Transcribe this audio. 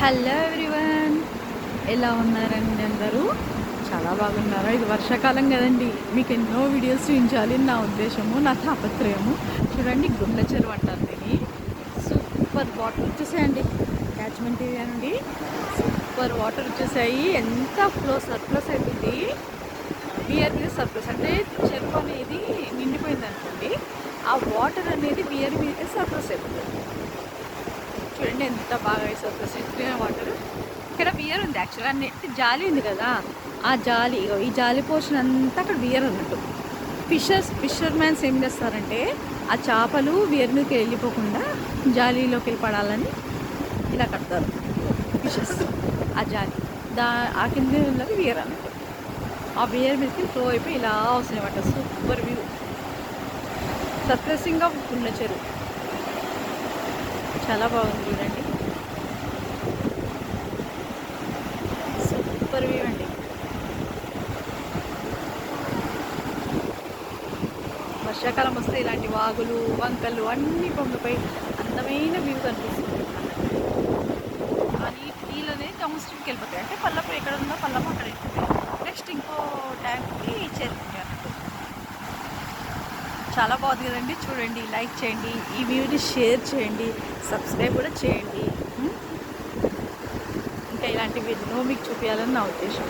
Hello everyone, ఎలా ఉన్నారండి అందరూ? చాలా బాగున్నారా? ఇది వర్షాకాలం కదండి, మీకు ఎన్నో వీడియోస్ చూపించాలి నా ఉద్దేశము, నా తాపత్రయము. చూడండి, గుండ్ల చెరువు అంటారు దీన్ని. సూపర్ వాటర్ వచ్చేసాయండి క్యాచ్మెంట్ ఏరియా నుండి. సూపర్ వాటర్ వచ్చేసాయి. ఎంత ఫ్లో సర్ప్లస్ అవుతుంది. బియర్ మీద సర్ప్లస్ అంటే చెరువు అనేది నిండిపోయింది అనుకోండి, ఆ వాటర్ అనేది బియర్ మీదకే సర్ప్లస్ అయిపోతుంది. చూడండి ఎంత బాగా సర్ప్లస్ అయిపోయిన వాటర్. ఇక్కడ బియర్ ఉంది యాక్చువల్గా, నెట్ జాలి ఉంది కదా, ఆ జాలి ఈ జాలి పోర్షన్ అంతా అక్కడ బియర్ అన్నట్టు. ఫిషర్ మ్యాన్స్ ఏం చేస్తారంటే ఆ చేపలు బియర్ మీదకి వెళ్ళిపోకుండా జాలీలోకి వెళ్ళి పడాలని ఇలా కడతారు ఫిషెస్. ఆ జాలి ఆ కింద ఉన్నది బియర్ అన్నట్టు. ఆ బియర్ మీదకి ఫ్లో అయిపోయి ఇలా వస్తున్నాయి అన్నమాట. సూపర్ వ్యూ, సర్ప్లసింగ్ ఆఫ్ గుండ్ల చెరువు. చాలా బాగుంది చూడండి, సూపర్ వ్యూ అండి. వర్షాకాలం వస్తే ఇలాంటి వాగులు వంకలు అన్ని పొంగిపోయి అందమైన వ్యూ కనిపిస్తుంది. నీళ్ళు అనేది డౌన్ స్ట్రీమ్కి వెళ్ళిపోతాయి, అంటే పల్లపు ఎక్కడ ఉందో పల్లపు అక్కడ వెళ్ళిపోతాయి. నెక్స్ట్ ఇంకో ట్యాంక్కి చేరుకుంటాయి అన్నట్టు. చాలా బాగుంది కదండి. చూడండి, లైక్ చేయండి, ఈ వీడియోని షేర్ చేయండి, సబ్స్క్రైబ్ కూడా చేయండి. ఇంకా ఇలాంటివి ఎన్నో మీకు చూపించాలని నా ఉద్దేశం.